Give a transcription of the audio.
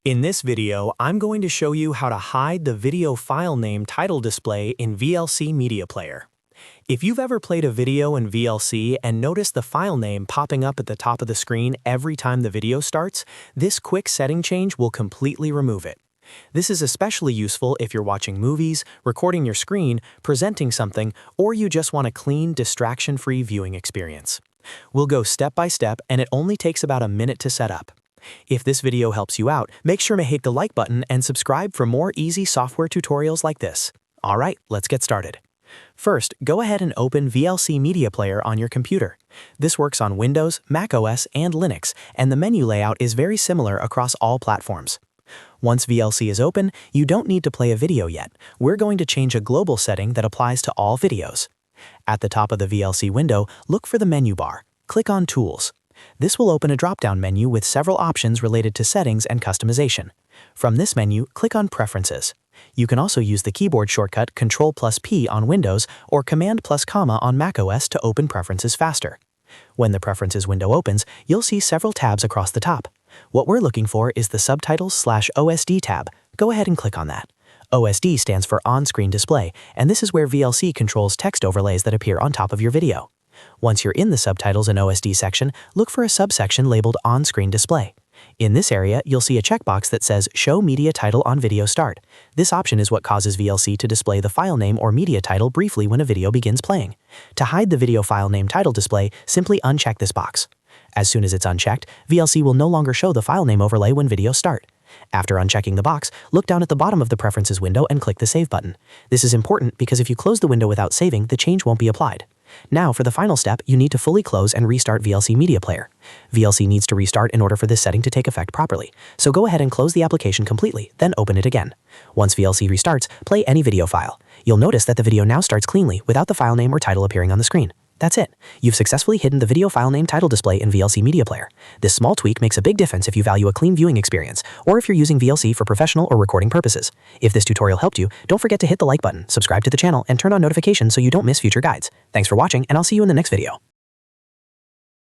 In this video, I'm going to show you how to hide the video file name title display in VLC Media Player. If you've ever played a video in VLC and noticed the file name popping up at the top of the screen every time the video starts, this quick setting change will completely remove it. This is especially useful if you're watching movies, recording your screen, presenting something, or you just want a clean, distraction-free viewing experience. We'll go step by step, and it only takes about a minute to set up. If this video helps you out, make sure to hit the like button and subscribe for more easy software tutorials like this. Alright, let's get started. First, go ahead and open VLC Media Player on your computer. This works on Windows, macOS, and Linux, and the menu layout is very similar across all platforms. Once VLC is open, you don't need to play a video yet. We're going to change a global setting that applies to all videos. At the top of the VLC window, look for the menu bar. Click on Tools. This will open a drop-down menu with several options related to settings and customization. From this menu, click on Preferences. You can also use the keyboard shortcut Ctrl+P on Windows or Command+, on macOS to open preferences faster. When the Preferences window opens, you'll see several tabs across the top. What we're looking for is the Subtitles/OSD tab. Go ahead and click on that. OSD stands for On-Screen Display, and this is where VLC controls text overlays that appear on top of your video. Once you're in the Subtitles and OSD section, look for a subsection labeled On-Screen Display. In this area, you'll see a checkbox that says Show Media Title on Video Start. This option is what causes VLC to display the file name or media title briefly when a video begins playing. To hide the video file name title display, simply uncheck this box. As soon as it's unchecked, VLC will no longer show the file name overlay when videos start. After unchecking the box, look down at the bottom of the Preferences window and click the Save button. This is important because if you close the window without saving, the change won't be applied. Now, for the final step, you need to fully close and restart VLC Media Player. VLC needs to restart in order for this setting to take effect properly, so go ahead and close the application completely, then open it again. Once VLC restarts, play any video file. You'll notice that the video now starts cleanly without the file name or title appearing on the screen. That's it. You've successfully hidden the video file name title display in VLC Media Player. This small tweak makes a big difference if you value a clean viewing experience, or if you're using VLC for professional or recording purposes. If this tutorial helped you, don't forget to hit the like button, subscribe to the channel, and turn on notifications so you don't miss future guides. Thanks for watching, and I'll see you in the next video.